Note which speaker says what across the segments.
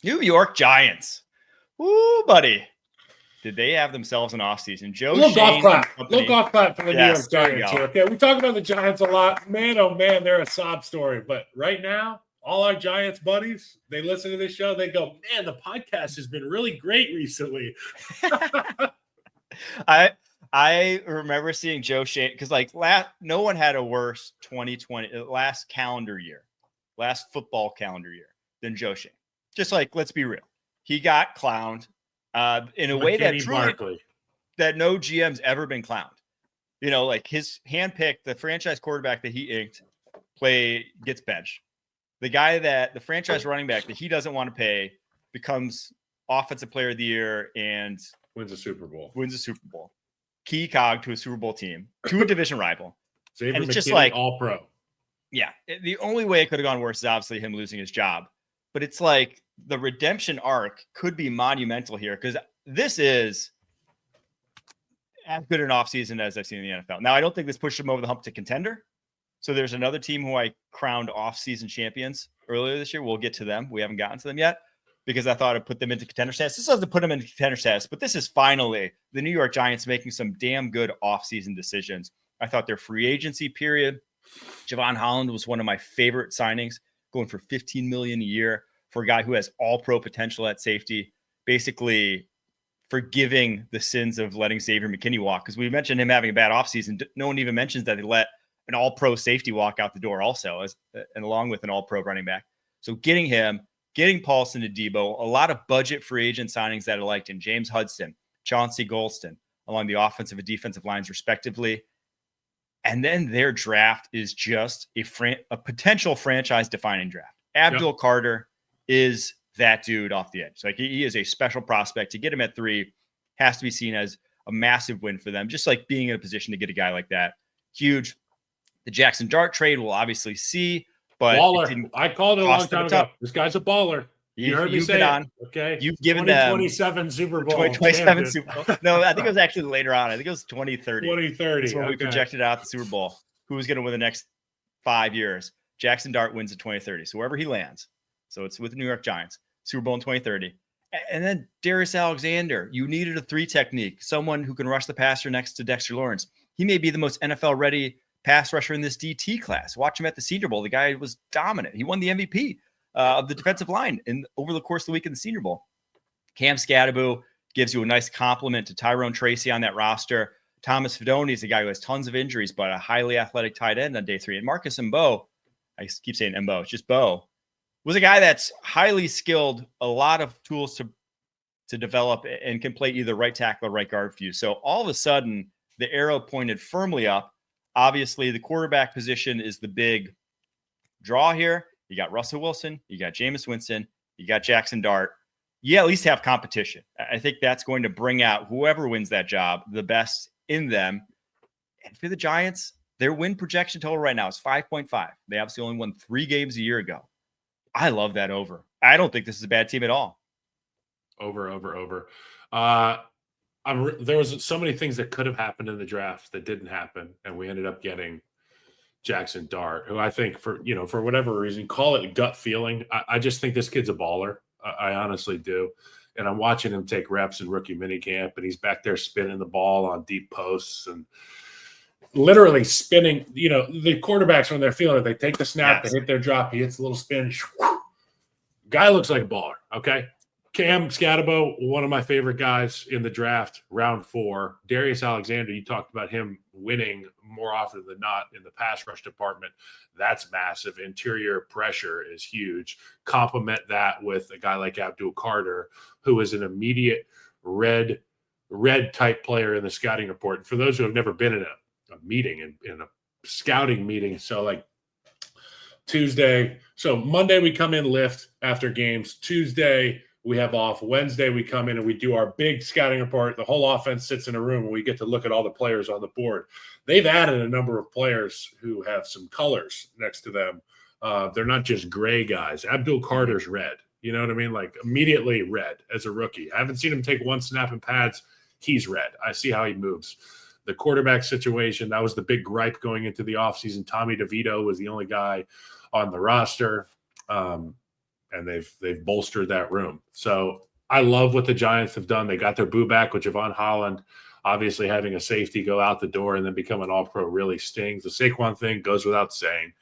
Speaker 1: New York Giants. Woo, buddy. Did they have themselves an offseason? Joe
Speaker 2: Little
Speaker 1: Shane
Speaker 2: golf clap for the New York
Speaker 1: there you
Speaker 2: Giants
Speaker 1: go.
Speaker 2: here. Okay, we talk about the Giants a lot. Man, oh man, they're a sob story. But right now, all our Giants buddies, they listen to this show. They go, man, the podcast has been really great recently.
Speaker 1: I remember seeing Joe Shane because no one had a worse 2020 last football calendar year than Joe Shane. Just let's be real, he got clowned in a way that truly that no GM's ever been clowned. His handpicked, the franchise quarterback that he inked gets benched. The franchise running back that he doesn't want to pay becomes offensive player of the year and
Speaker 2: wins a Super Bowl.
Speaker 1: Key cog to a Super Bowl team, to a division rival.
Speaker 2: And it's just all pro.
Speaker 1: Yeah. The only way it could have gone worse is obviously him losing his job. But it's like the redemption arc could be monumental here because this is as good an offseason as I've seen in the NFL. Now, I don't think this pushed him over the hump to contender. So there's another team who I crowned offseason champions earlier this year. We'll get to them. We haven't gotten to them yet because I thought I'd put them into contender status. This doesn't put them into contender status, but this is finally the New York Giants making some damn good offseason decisions. I thought their free agency period, Javon Holland was one of my favorite signings, going for $15 million a year for a guy who has all-pro potential at safety, basically forgiving the sins of letting Xavier McKinney walk. Because we mentioned him having a bad offseason. No one even mentions that they let an all-pro safety walk out the door also, and along with an all-pro running back. So getting him, getting Paulson to Debo, a lot of budget free agent signings that I liked in James Hudson, Chauncey Golston, along the offensive and defensive lines respectively. And then their draft is just a potential franchise-defining draft. Abdul Carter is that dude off the edge. He is a special prospect. To get him at 3 has to be seen as a massive win for them. Just like being in a position to get a guy like that, huge. The Jackson Dart trade we'll obviously see, but
Speaker 2: baller. I called it a long time ago. This guy's a baller. You heard me say it. Okay.
Speaker 1: You've given them
Speaker 2: 2027 Super Bowl.
Speaker 1: 2027 Super Bowl. No, I think it was actually later on. I think it was 2030.
Speaker 2: 2030.
Speaker 1: That's when we projected out the Super Bowl. Who was going to win the next 5 years? Jackson Dart wins in 2030. So wherever he lands. So it's with the New York Giants. Super Bowl in 2030. And then Darius Alexander. You needed a 3 technique. Someone who can rush the passer next to Dexter Lawrence. He may be the most NFL-ready pass rusher in this DT class. Watch him at the Senior Bowl. The guy was dominant. He won the MVP of the defensive line over the course of the week in the Senior Bowl. Cam Scadaboo gives you a nice compliment to Tyrone Tracy on that roster. Thomas Fidone is a guy who has tons of injuries, but a highly athletic tight end on day 3. And Marcus Mbo, I keep saying Mbo, it's just Bo, was a guy that's highly skilled, a lot of tools to develop, and can play either right tackle or right guard for you. So all of a sudden, the arrow pointed firmly up. Obviously, the quarterback position is the big draw here. You got Russell Wilson, you got Jameis Winston, you got Jackson Dart. You at least have competition. I think that's going to bring out whoever wins that job, the best in them. And for the Giants, their win projection total right now is 5.5. They obviously only won 3 games a year ago. I love that over. I don't think this is a bad team at all.
Speaker 2: Over. There was so many things that could have happened in the draft that didn't happen, and we ended up getting Jackson Dart, who I think for whatever reason, call it gut feeling. I just think this kid's a baller. I honestly do. And I'm watching him take reps in rookie minicamp, and he's back there spinning the ball on deep posts and literally spinning. The quarterbacks, when they're feeling it, they take the snap, They hit their drop, he hits a little spin. Guy looks like a baller, okay? Cam Scadabo, one of my favorite guys in the draft, round 4. Darius Alexander, you talked about him winning more often than not in the pass rush department. That's massive. Interior pressure is huge. Complement that with a guy like Abdul Carter, who is an immediate red type player in the scouting report. And for those who have never been in a meeting, in a scouting meeting, so like Tuesday. So Monday we come in, lift after games. Tuesday we have off. Wednesday we come in and we do our big scouting report. The whole offense sits in a room and we get to look at all the players on the board. They've added a number of players who have some colors next to them. They're not just gray guys. Abdul Carter's red. You know what I mean? Like immediately red as a rookie. I haven't seen him take one snap in pads. He's red. I see how he moves. The quarterback situation, that was the big gripe going into the offseason. Tommy DeVito was the only guy on the roster. and they've bolstered that room. So I love what the Giants have done. They got their boo back with Javon Holland. Obviously, having a safety go out the door and then become an all-pro really stings. The Saquon thing goes without saying.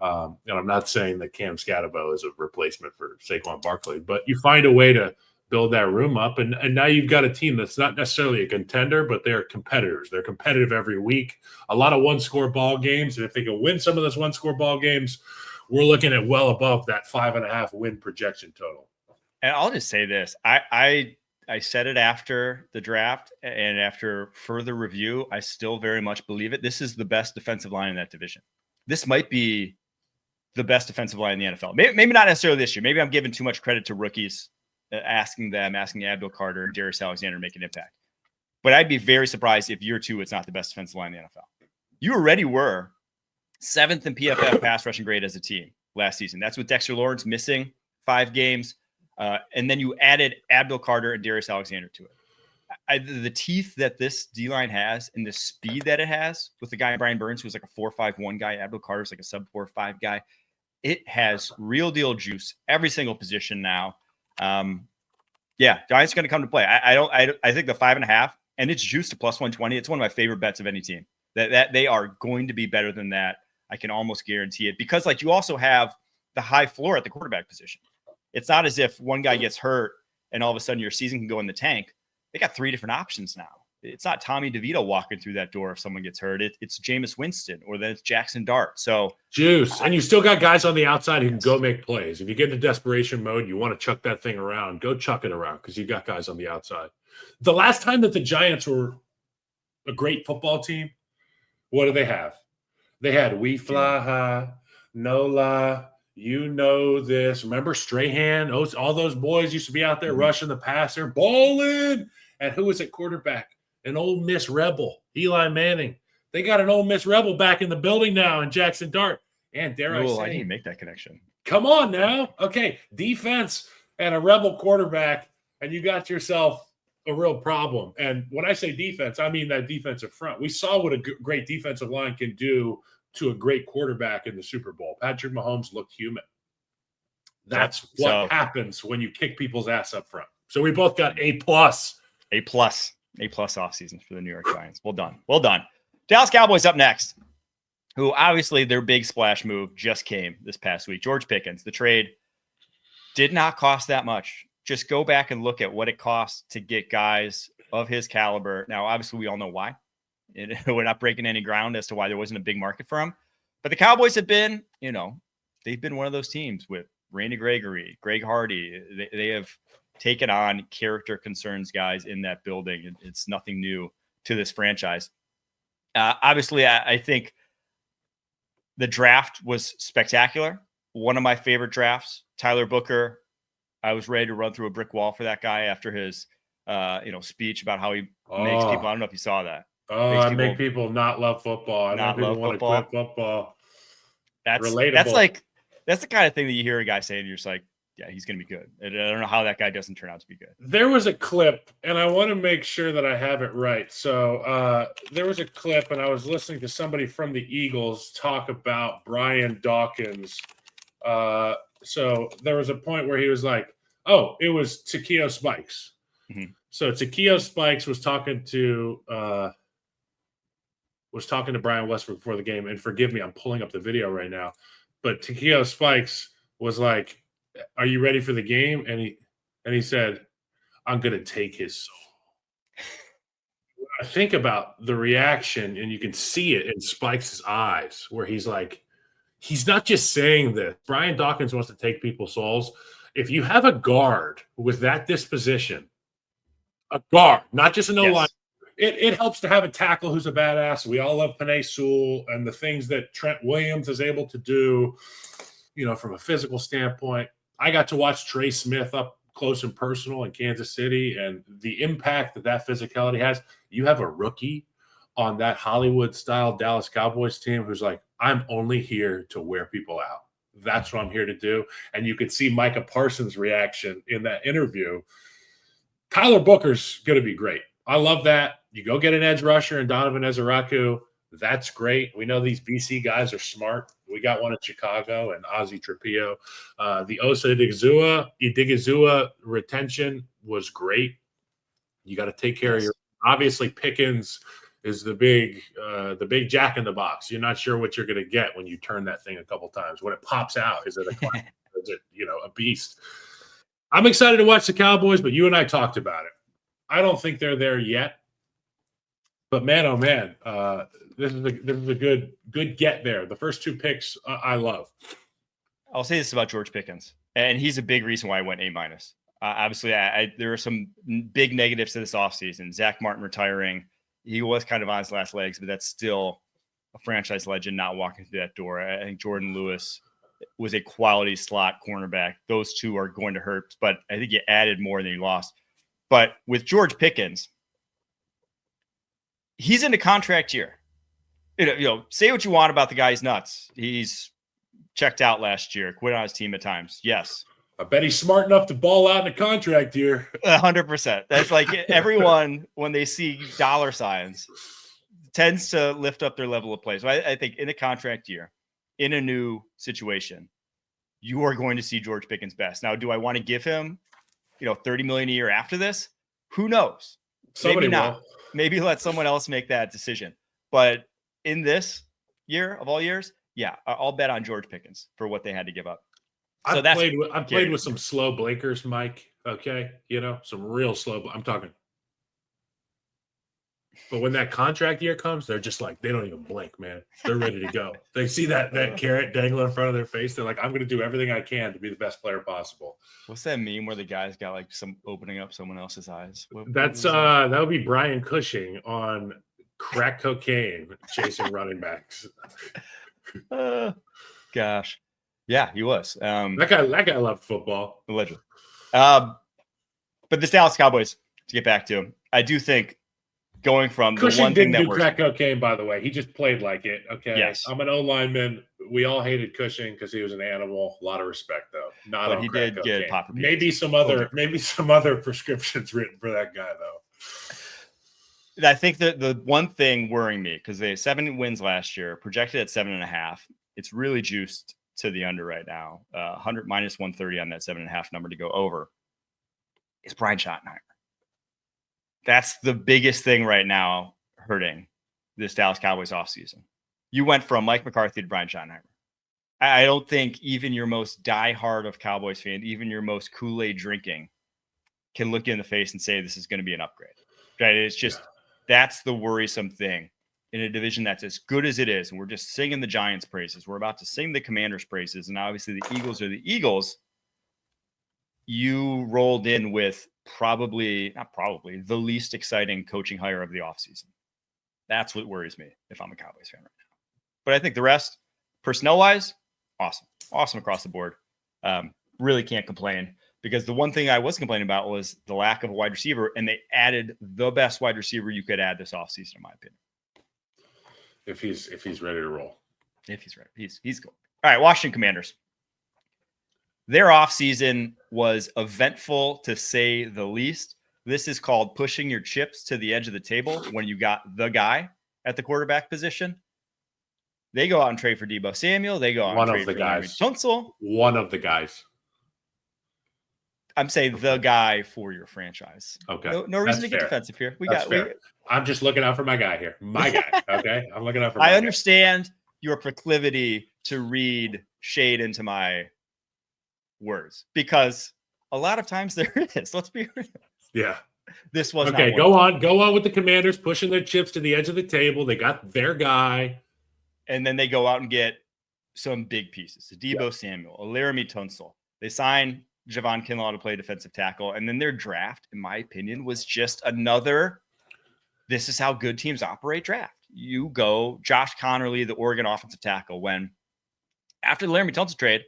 Speaker 2: And I'm not saying that Cam Scatterbo is a replacement for Saquon Barkley, but you find a way to build that room up. And now you've got a team that's not necessarily a contender, but they're competitors. They're competitive every week. A lot of one-score ball games. And if they can win some of those one-score ball games, we're looking at well above that 5.5 win projection total.
Speaker 1: And I'll just say this. I said it after the draft, and after further review, I still very much believe it. This is the best defensive line in that division. This might be the best defensive line in the NFL. Maybe not necessarily this year. Maybe I'm giving too much credit to rookies, asking Abdul Carter and Darius Alexander to make an impact. But I'd be very surprised if year two, it's not the best defensive line in the NFL. You already were 7th in PFF pass rushing grade as a team last season. That's with Dexter Lawrence missing 5 games. And then you added Abdul Carter and Darius Alexander to it. The teeth that this D-line has and the speed that it has with the guy, Brian Burns, who's like a 4.51 guy, Abdul Carter's like a sub 4.5 guy. It has real deal juice, every single position now. Yeah, Giants are going to come to play. I think the 5.5, and it's juiced to plus 120. It's one of my favorite bets of any team. That they are going to be better than that. I can almost guarantee it, because like you also have the high floor at the quarterback position. It's not as if one guy gets hurt and all of a sudden your season can go in the tank. They got 3 different options now. It's not Tommy DeVito walking through that door if someone gets hurt. It's Jameis Winston, or then it's Jackson Dart. So
Speaker 2: juice. And you still got guys on the outside who can go make plays. If you get into desperation mode, you want to chuck that thing around, go chuck it around, because you got guys on the outside. The last time that the Giants were a great football team, what do they have? They had We Fly High, No Lie, You Know This. Remember Strahan? All those boys used to be out there rushing the passer, balling. And who was at quarterback? An Ole Miss Rebel, Eli Manning. They got an Ole Miss Rebel back in the building now in Jackson Dart. And dare I say,
Speaker 1: I didn't make that connection.
Speaker 2: Come on now. Okay, defense and a Rebel quarterback, and you got yourself a real problem. And when I say defense, I mean that defensive front. We saw what a great defensive line can do to a great quarterback in the Super Bowl. Patrick Mahomes looked human. That's what happens when you kick people's ass up front. So we both got A+.
Speaker 1: A+ offseason for the New York Giants. Well done. Dallas Cowboys up next, who obviously their big splash move just came this past week. George Pickens, the trade did not cost that much. Just go back and look at what it costs to get guys of his caliber. Now, obviously, we all know why. We're not breaking any ground as to why there wasn't a big market for him. But the Cowboys have been, they've been one of those teams with Randy Gregory, Greg Hardy. They have taken on character concerns guys in that building. It's nothing new to this franchise. Obviously, I think the draft was spectacular. One of my favorite drafts, Tyler Booker. I was ready to run through a brick wall for that guy after his, speech about how he makes people. I don't know if you saw that.
Speaker 2: I make people not love football. I don't people want to quit football.
Speaker 1: That's
Speaker 2: relatable.
Speaker 1: That's the kind of thing that you hear a guy say, and you're just like, yeah, he's going to be good. And I don't know how that guy doesn't turn out to be good.
Speaker 2: There was a clip, and I want to make sure that I have it right. So there was a clip, and I was listening to somebody from the Eagles talk about Brian Dawkins. So there was a point where he was like, oh, it was Takeo Spikes. Mm-hmm. So Takeo Spikes was talking to Brian Westbrook before the game. And forgive me, I'm pulling up the video right now. But Takeo Spikes was like, are you ready for the game? And he said, I'm going to take his soul. I think about the reaction, and you can see it in Spikes' eyes, where he's like, he's not just saying this. Brian Dawkins wants to take people's souls. If you have a guard with that disposition, a guard, not just an O-line, it helps to have a tackle who's a badass. We all love Penei Sewell and the things that Trent Williams is able to do, from a physical standpoint. I got to watch Trey Smith up close and personal in Kansas City, and the impact that physicality has. You have a rookie on that Hollywood-style Dallas Cowboys team who's like, I'm only here to wear people out. That's what I'm here to do. And you could see Micah Parsons' reaction in that interview. Tyler Booker's going to be great. I love that. You go get an edge rusher and Donovan Ezeraku. That's great. We know these BC guys are smart. We got one in Chicago and Ozzie Trapillo. The Osa Idigizua retention was great. You got to take care of your. Obviously, Pickens is the big jack in the box. You're not sure what you're going to get when you turn that thing a couple times. When it pops out, is it a clap? Is it a beast? I'm excited to watch the Cowboys, but you and I talked about it. I don't think they're there yet. But man, oh man, this is a good get there. The first 2 picks I love.
Speaker 1: I'll say this about George Pickens, and he's a big reason why I went A-. Obviously, there are some big negatives to this offseason. Zach Martin retiring. He was kind of on his last legs, but that's still a franchise legend not walking through that door. I think Jordan Lewis was a quality slot cornerback. Those 2 are going to hurt, but I think you added more than you lost. But with George Pickens, he's in a contract year. Say what you want about the guy. He's nuts. He's checked out last year, quit on his team at times. Yes.
Speaker 2: I bet he's smart enough to ball out in a contract year.
Speaker 1: 100%. That's like everyone, when they see dollar signs, tends to lift up their level of play. So I think in a contract year, in a new situation, you are going to see George Pickens' best. Now, do I want to give him, $30 million a year after this? Who knows?
Speaker 2: Somebody
Speaker 1: Maybe not.
Speaker 2: will.
Speaker 1: Maybe let someone else make that decision. But in this year of all years, yeah, I'll bet on George Pickens for what they had to give up. So
Speaker 2: I've played with some slow blinkers, Mike. Okay, some real slow. I'm talking. But when that contract year comes, they're just like, they don't even blink, man. They're ready to go. They see that carrot dangling in front of their face. They're like, I'm going to do everything I can to be the best player possible.
Speaker 1: What's that meme where the guy's got like some opening up someone else's eyes?
Speaker 2: That would be Brian Cushing on crack cocaine chasing running backs.
Speaker 1: Gosh. Yeah, he was.
Speaker 2: That guy loved football.
Speaker 1: Allegedly. But the Dallas Cowboys, to get back to, I do think going from
Speaker 2: Cushing
Speaker 1: the one thing that
Speaker 2: didn't do crack cocaine, by the way. He just played like it. Okay.
Speaker 1: Yes.
Speaker 2: I'm an O-lineman. We all hated Cushing because he was an animal. A lot of respect, though. Not
Speaker 1: but
Speaker 2: on
Speaker 1: he
Speaker 2: crack
Speaker 1: did
Speaker 2: cocaine.
Speaker 1: get pop.
Speaker 2: Maybe some other prescriptions written for that guy, though.
Speaker 1: I think that the one thing worrying me, because they had 7 wins last year, projected at 7.5. It's really juiced to the under right now. 100 minus 130 on that 7.5 number to go over. Is Brian Schottenheimer. That's the biggest thing right now hurting this Dallas Cowboys offseason. You went from Mike McCarthy to Brian Schottenheimer. I don't think even your most diehard of Cowboys fans, even your most Kool-Aid drinking, can look you in the face and say this is going to be an upgrade. Right? It's just that's the worrisome thing in a division that's as good as it is. And we're just singing the Giants' praises. We're about to sing the Commanders' praises. And obviously the Eagles are the Eagles. You rolled in with the least exciting coaching hire of the offseason. That's what worries me if I'm a Cowboys fan right now. But I think the rest, personnel-wise, awesome across the board. Really can't complain, because the one thing I was complaining about was the lack of a wide receiver, and they added the best wide receiver you could add this offseason, in my opinion.
Speaker 2: If he's ready to roll.
Speaker 1: If he's ready. He's cool. All right, Washington Commanders. Their offseason was eventful, to say the least. This is called pushing your chips to the edge of the table when you got the guy at the quarterback position. They go out and trade for Deebo Samuel. They go out and trade for Larry Tunsil.
Speaker 2: One of the guys.
Speaker 1: I'm saying the guy for your franchise.
Speaker 2: Okay.
Speaker 1: No reason to get defensive here.
Speaker 2: I'm just looking out for my guy here. My guy. Okay. I'm looking out for my guy.
Speaker 1: I understand your proclivity to read shade into my words, because a lot of times there is. Let's be real.
Speaker 2: Yeah.
Speaker 1: This was
Speaker 2: okay. Go on with the Commanders pushing their chips to the edge of the table. They got their guy,
Speaker 1: and then they go out and get some big pieces: Deebo Samuel, Laramie Tunsil. They sign Javon Kinlaw to play defensive tackle, and then their draft, in my opinion, was just another. This is how good teams operate draft. You go Josh Connerly, the Oregon offensive tackle, when after the Laramie Tunsil trade,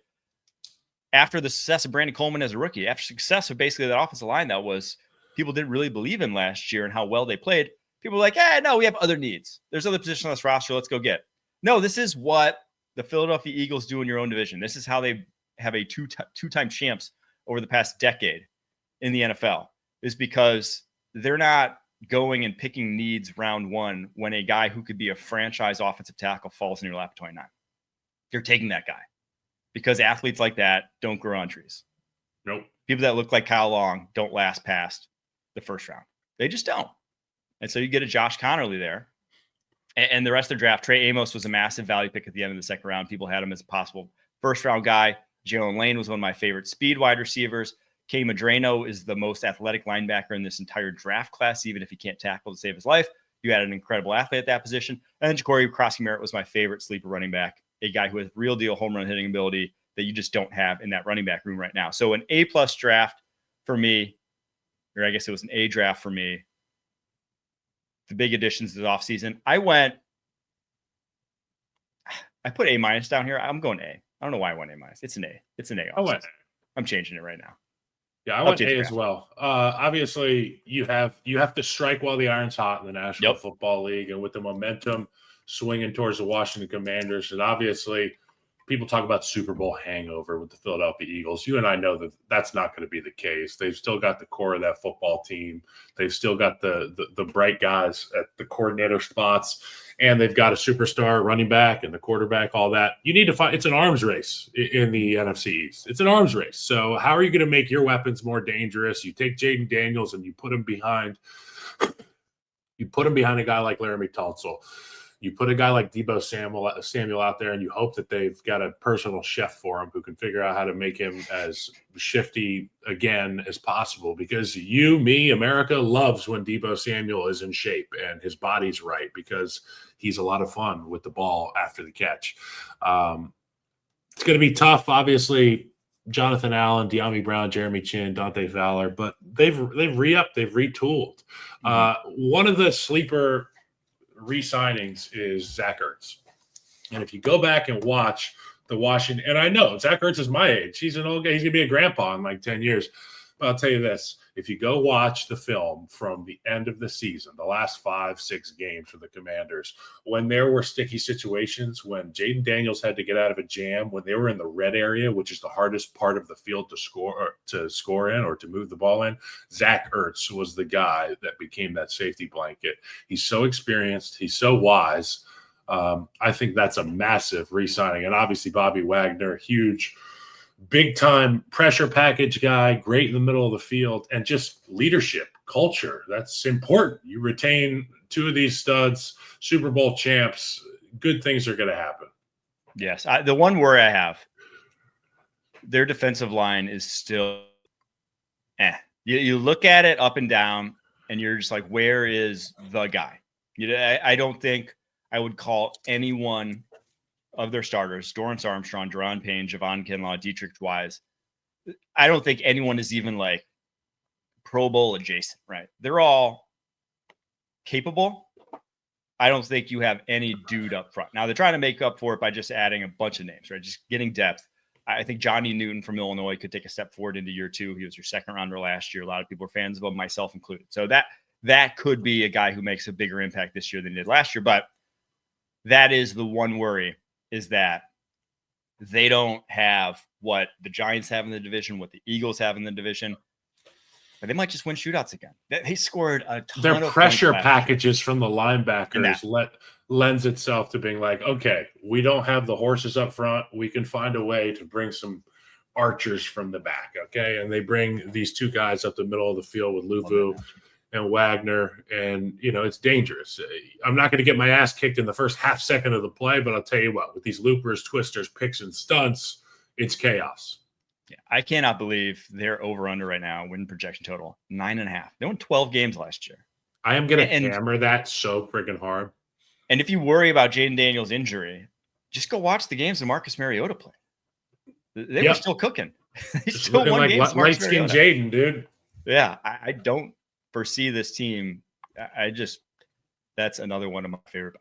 Speaker 1: after the success of Brandon Coleman as a rookie, after success of basically that offensive line that was people didn't really believe in last year and how well they played, people were like, no, we have other needs. There's other positions on this roster. Let's go get. No, this is what the Philadelphia Eagles do in your own division. This is how they have a two-time champs over the past decade in the NFL, is because they're not going and picking needs round one when a guy who could be a franchise offensive tackle falls in your lap at 29. You're taking that guy because athletes like that don't grow on trees.
Speaker 2: Nope.
Speaker 1: People that look like Kyle Long don't last past the first round. They just don't. And so you get a Josh Connerly there. And the rest of the draft, Trey Amos was a massive value pick at the end of the second round. People had him as a possible first-round guy. Jalen Lane was one of my favorite speed wide receivers. Kay Madrano is the most athletic linebacker in this entire draft class, even if he can't tackle to save his life. You had an incredible athlete at that position. And then Jacory Crossy-Merritt was my favorite sleeper running back, a guy who has real deal home run hitting ability that you just don't have in that running back room right now. So an A-plus draft for me, or I guess it was an A draft for me. The big additions to the offseason. I put A- down here. I'm going A. I don't know why I went A-. It's an A. It's an A. I'm changing it right now.
Speaker 2: Yeah, I went A as well. Obviously, you have to strike while the iron's hot in the National Football League, and with the momentum swinging towards the Washington Commanders, and obviously people talk about Super Bowl hangover with the Philadelphia Eagles. You and I know that that's not going to be the case. They've still got the core of that football team. They've still got the bright guys at the coordinator spots, and they've got a superstar running back and the quarterback, all that. You need to find – it's an arms race in the NFC East. It's an arms race. So how are you going to make your weapons more dangerous? You take Jaden Daniels and you put him behind a guy like Laramie Tunsil. You put a guy like Deebo Samuel out there, and you hope that they've got a personal chef for him who can figure out how to make him as shifty again as possible. Because America loves when Deebo Samuel is in shape and his body's right, because he's a lot of fun with the ball after the catch. It's going to be tough, obviously. Jonathan Allen, De'Ami Brown, Jeremy Chin, Dante Fowler, but they've re-upped, they've retooled. One of the sleeper re-signings is Zach Ertz. And if you go back and watch the Washington, and I know Zach Ertz is my age. He's an old guy. He's going to be a grandpa in like 10 years. But I'll tell you this. If you go watch the film from the end of the season, the last 5-6 games for the Commanders, when there were sticky situations, when Jaden Daniels had to get out of a jam, when they were in the red area, which is the hardest part of the field to score in or to move the ball in, Zach Ertz was the guy that became that safety blanket. He's so experienced. He's so wise. I think that's a massive re-signing. And obviously Bobby Wagner, huge – big-time pressure package guy, great in the middle of the field, and just leadership, culture. That's important. You retain two of these studs, Super Bowl champs, good things are going to happen.
Speaker 1: Yes. The one worry I have, their defensive line is still You look at it up and down, and you're just like, where is the guy? I don't think I would call anyone of their starters, Dorrance Armstrong, Deron Payne, Javon Kinlaw, Dietrich Wise. I don't think anyone is even like Pro Bowl adjacent, right? They're all capable. I don't think you have any dude up front. Now they're trying to make up for it by just adding a bunch of names, right? Just getting depth. I think Johnny Newton from Illinois could take a step forward into year 2. He was your second rounder last year. A lot of people are fans of him, myself included. So that could be a guy who makes a bigger impact this year than he did last year. But that is the one worry, is that they don't have what the Giants have in the division, what the Eagles have in the division. But they might just win shootouts again. They scored a ton
Speaker 2: Their
Speaker 1: of
Speaker 2: pressure packages from the linebackers lends itself to being like, okay, we don't have the horses up front. We can find a way to bring some archers from the back, okay? And they bring these two guys up the middle of the field with Luvu and Wagner, and, it's dangerous. I'm not going to get my ass kicked in the first half second of the play, but I'll tell you what, with these loopers, twisters, picks, and stunts, it's chaos.
Speaker 1: Yeah, I cannot believe they're over-under right now, win projection total, 9.5. They won 12 games last year.
Speaker 2: I am going to hammer that so freaking hard.
Speaker 1: And if you worry about Jaden Daniels' injury, just go watch the games that Marcus Mariota played. They were still cooking. They still won
Speaker 2: like
Speaker 1: games.
Speaker 2: Light-skinned Jaden, dude.
Speaker 1: Yeah, I don't foresee this team. That's another one of my favorite.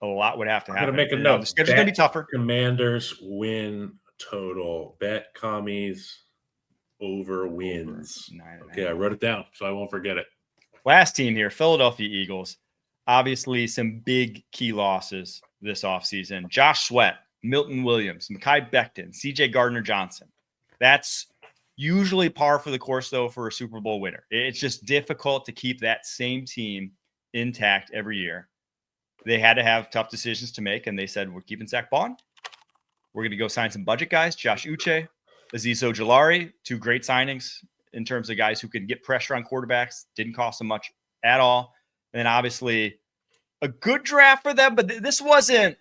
Speaker 1: A lot would have to happen.
Speaker 2: I'm going to make a note.
Speaker 1: The schedule's going to be tougher.
Speaker 2: Commanders win total. Bet Commies over wins. Okay, I wrote it down so I won't forget it.
Speaker 1: Last team here, Philadelphia Eagles. Obviously, some big key losses this offseason. Josh Sweat, Milton Williams, Mekhi Becton, CJ Gardner-Johnson. That's Usually par for the course, though, for a Super Bowl winner. It's just difficult to keep that same team intact every year. They had to have tough decisions to make, and they said, we're keeping Zach Bond. We're going to go sign some budget guys, Josh Uche, Azeez Ojulari, 2 great signings in terms of guys who can get pressure on quarterbacks. Didn't cost them much at all. And then obviously a good draft for them, but this wasn't,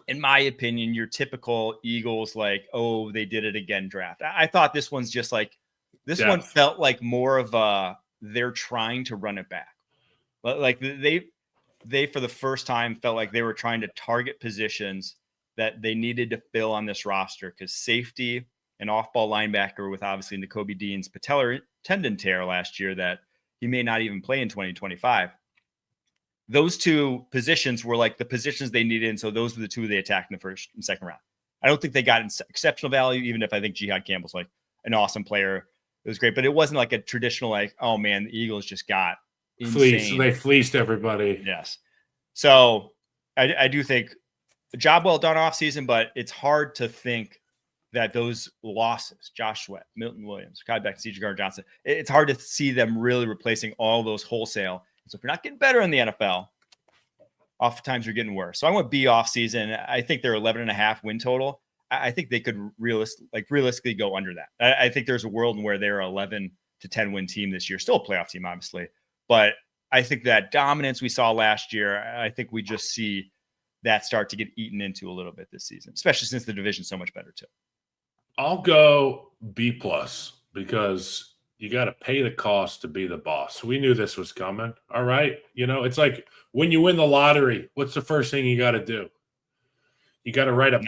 Speaker 1: in my opinion, your typical Eagles, like, oh, they did it again draft. I thought this one's just like, this one felt like more of a, they're trying to run it back. Like they for the first time felt like they were trying to target positions that they needed to fill on this roster, because safety and off-ball linebacker with obviously Nakobe Dean's patellar tendon tear last year that he may not even play in 2025. Those 2 positions were like the positions they needed, and so those were the 2 they attacked in the first and second round. I don't think they got exceptional value, even if I think Jihad Campbell's like an awesome player. It was great, but it wasn't like a traditional like, oh man, the Eagles just got insane.
Speaker 2: They fleeced everybody.
Speaker 1: Yes. So I do think a job well done off season, but it's hard to think that those losses, Josh Sweat, Milton Williams, Kai Beck, C.J. Gardner-Johnson, it's hard to see them really replacing all those wholesale. So if you're not getting better in the NFL, oftentimes you're getting worse. So I went B off season. I think they're 11.5 win total. I think they could realistically go under that. I think there's a world where they're 11 to 10 win team this year, still a playoff team, obviously. But I think that dominance we saw last year, I think we just see that start to get eaten into a little bit this season, especially since the division's so much better too.
Speaker 2: I'll go B+ because you got to pay the cost to be the boss. We knew this was coming. All right. It's like when you win the lottery, what's the first thing you got to do? You got to write a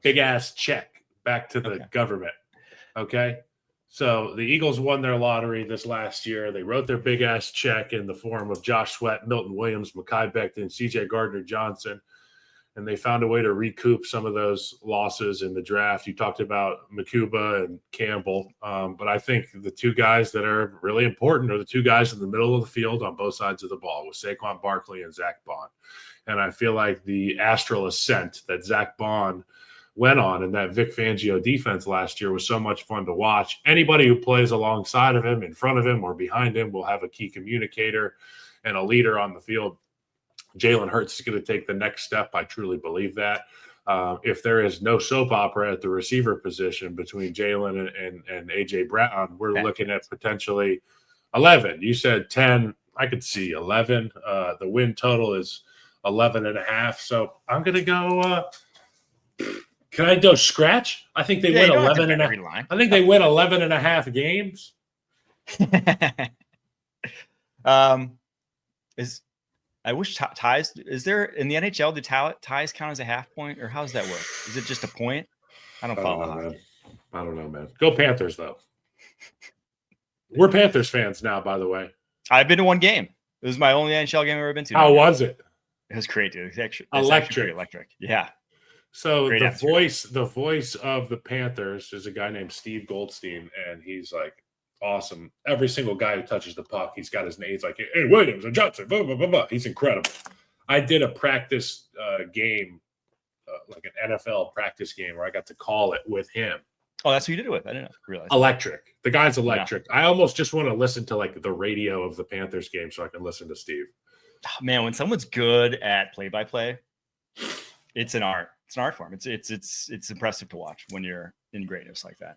Speaker 2: big ass check back to the government. Okay. So the Eagles won their lottery this last year. They wrote their big ass check in the form of Josh Sweat, Milton Williams, Mekhi Becton, C.J. Gardner-Johnson. And they found a way to recoup some of those losses in the draft. You talked about Makuba and Campbell, but I think the 2 guys that are really important are the 2 guys in the middle of the field on both sides of the ball with Saquon Barkley and Zach Bond. And I feel like the astral ascent that Zach Bond went on in that Vic Fangio defense last year was so much fun to watch. Anybody who plays alongside of him, in front of him, or behind him will have a key communicator and a leader on the field. Jalen Hurts is going to take the next step. I truly believe that. If there is no soap opera at the receiver position between Jalen and A.J. Brown, we're looking at potentially 11. You said 10. I could see 11. The win total is 11.5. So I'm going to go can I go scratch? I think they win 11.5. I think they win 11.5 games.
Speaker 1: I wish ties. Is there in the NHL? Do ties count as a half point, or how does that work? Is it just a point? I don't follow hockey.
Speaker 2: I don't know, man. Go Panthers, though. We're Panthers fans now, by the way.
Speaker 1: I've been to one game. It was my only NHL game I've ever been to.
Speaker 2: How was it?
Speaker 1: It was great, dude. It's actually electric. Yeah.
Speaker 2: So the voice of the Panthers is a guy named Steve Goldstein, and he's like awesome. Every single guy who touches the puck, he's got his name. He's like, hey, Williams and Johnson, blah, blah, blah, blah. He's incredible. I did a practice game, like an NFL practice game where I got to call it with him.
Speaker 1: Oh, that's who you did it with. I didn't realize.
Speaker 2: Electric. The guy's electric. Yeah. I almost just want to listen to like the radio of the Panthers game so I can listen to Steve.
Speaker 1: Oh, man, when someone's good at play-by-play, it's an art. It's an art form. It's impressive to watch when you're in greatness like that.